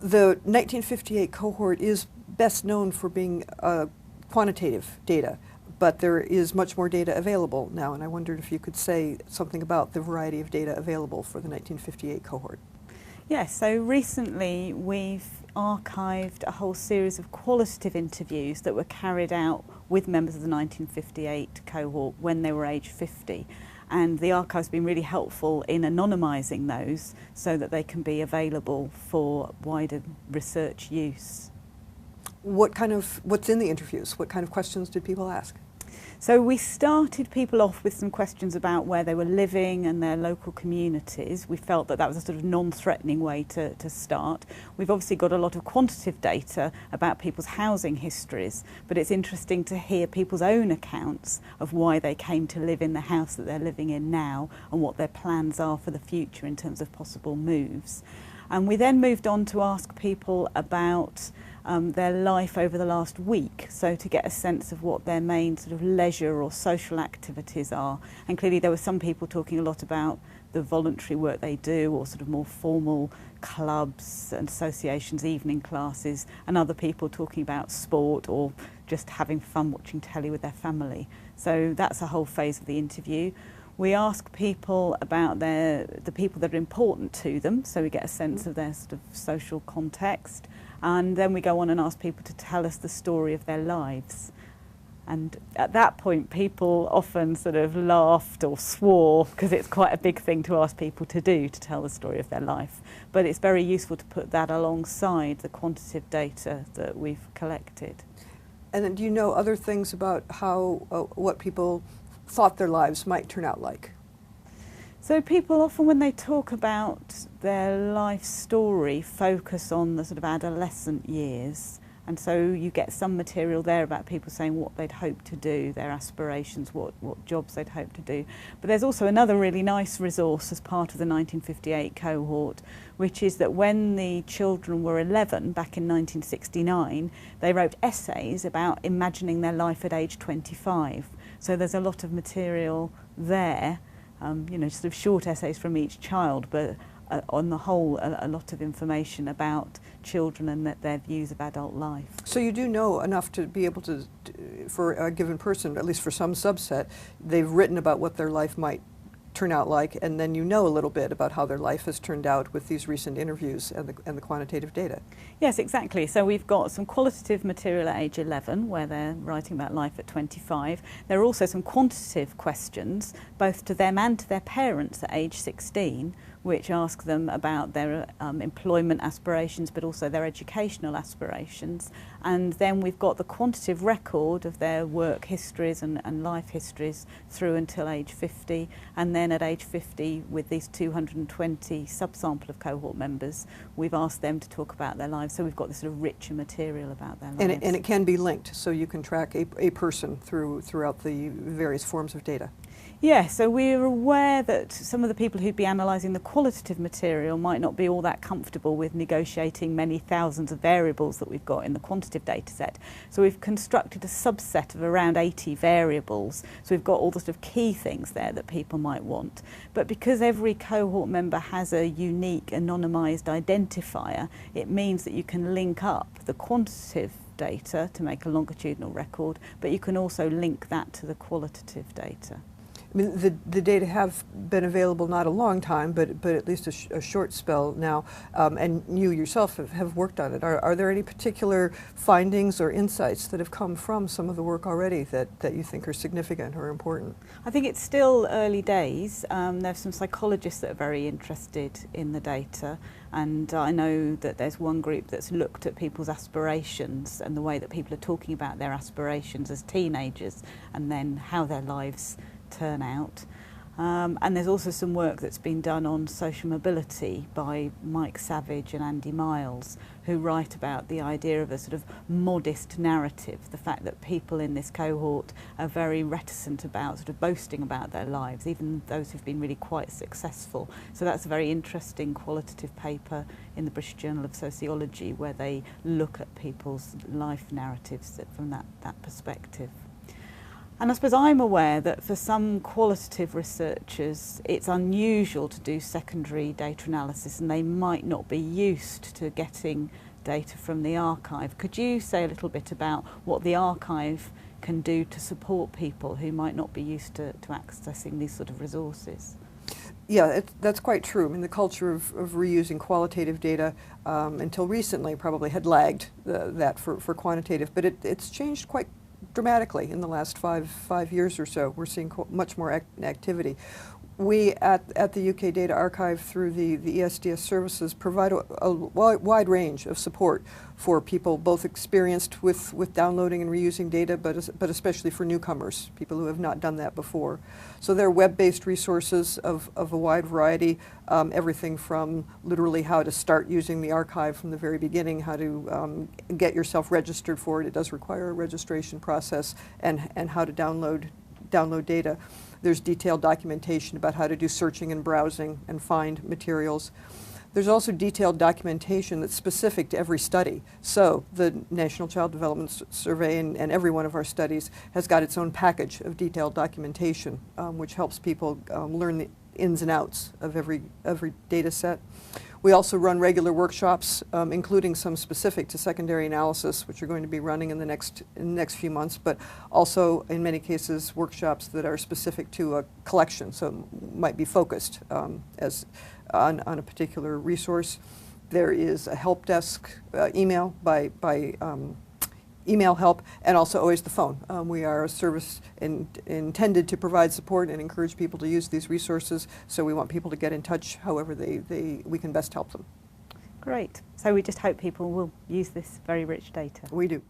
The 1958 cohort is best known for being quantitative data, but there is much more data available now, and I wondered if you could say something about the variety of data available for the 1958 cohort. Yes, so recently we've archived a whole series of qualitative interviews that were carried out with members of the 1958 cohort when they were age 50. And the archive's been really helpful in anonymising those so that they can be available for wider research use. What's in the interviews? What kind of questions did people ask? So we started people off with some questions about where they were living and their local communities. We felt that that was a sort of non-threatening way to start. We've obviously got a lot of quantitative data about people's housing histories, but it's interesting to hear people's own accounts of why they came to live in the house that they're living in now and what their plans are for the future in terms of possible moves. And we then moved on to ask people about their life over the last week, so to get a sense of what their main sort of leisure or social activities are. And clearly there were some people talking a lot about the voluntary work they do, or sort of more formal clubs and associations, evening classes, and other people talking about sport or just having fun watching telly with their family. So that's a whole phase of the interview. We ask people about the people that are important to them, so we get a sense of their sort of social context. And then we go on and ask people to tell us the story of their lives. And at that point, people often sort of laughed or swore, because it's quite a big thing to ask people to do, to tell the story of their life. But it's very useful to put that alongside the quantitative data that we've collected. And then do you know other things about how, what people thought their lives might turn out like? So people often, when they talk about their life story, focus on the sort of adolescent years. And so you get some material there about people saying what they'd hope to do, their aspirations, what jobs they'd hope to do. But there's also another really nice resource as part of the 1958 cohort, which is that when the children were 11, back in 1969, they wrote essays about imagining their life at age 25. So there's a lot of material there, you know, sort of short essays from each child, but on the whole, a lot of information about children and their views of adult life. So you do know enough to be able to, for a given person, at least for some subset, they've written about what their life might turn out like, and then you know a little bit about how their life has turned out with these recent interviews and the quantitative data. Yes, exactly. So we've got some qualitative material at age 11 where they're writing about life at 25. There are also some quantitative questions, both to them and to their parents at age 16, which ask them about their employment aspirations, but also their educational aspirations. And then we've got the quantitative record of their work histories and life histories through until age 50. And then at age 50, with these 220 subsample of cohort members, we've asked them to talk about their lives. So we've got this sort of richer material about their lives. And it can be linked, so you can track a person throughout the various forms of data. Yeah, so we're aware that some of the people who'd be analysing the qualitative material might not be all that comfortable with negotiating many thousands of variables that we've got in the quantitative data set. So we've constructed a subset of around 80 variables. So we've got all the sort of key things there that people might want. But because every cohort member has a unique anonymised identifier, it means that you can link up the quantitative data to make a longitudinal record, but you can also link that to the qualitative data. I mean, the data have been available not a long time, but at least a short spell now, and you yourself have worked on it. Are there any particular findings or insights that have come from some of the work already that you think are significant or important? I think it's still early days. There's some psychologists that are very interested in the data, and I know that there's one group that's looked at people's aspirations and the way that people are talking about their aspirations as teenagers and then how their lives turn out. And there's also some work that's been done on social mobility by Mike Savage and Andy Miles, who write about the idea of a sort of modest narrative, the fact that people in this cohort are very reticent about sort of boasting about their lives, even those who've been really quite successful. So that's a very interesting qualitative paper in the British Journal of Sociology, where they look at people's life narratives from that perspective. And I suppose I'm aware that for some qualitative researchers it's unusual to do secondary data analysis and they might not be used to getting data from the archive. Could you say a little bit about what the archive can do to support people who might not be used to accessing these sort of resources? Yeah, that's quite true. I mean, the culture of reusing qualitative data until recently probably had lagged that for quantitative, but it's changed quite dramatically in the last five years or so. We're seeing much more activity. We at the UK Data Archive through the ESDS services provide a wide range of support for people both experienced with downloading and reusing data, but especially for newcomers, people who have not done that before. So there are web-based resources of a wide variety, everything from literally how to start using the archive from the very beginning, how to get yourself registered for it. It does require a registration process, and how to download data. There's detailed documentation about how to do searching and browsing and find materials. There's also detailed documentation that's specific to every study. So the National Child Development Survey and every one of our studies has got its own package of detailed documentation, which helps people learn the ins and outs of every data set. We also run regular workshops, including some specific to secondary analysis, which are going to be running in the next few months, but also in many cases workshops that are specific to a collection, so might be focused as on a particular resource. There is a help desk email by email help, and also always the phone. We are a service intended to provide support and encourage people to use these resources, so we want people to get in touch however we can best help them. Great. So we just hope people will use this very rich data. We do.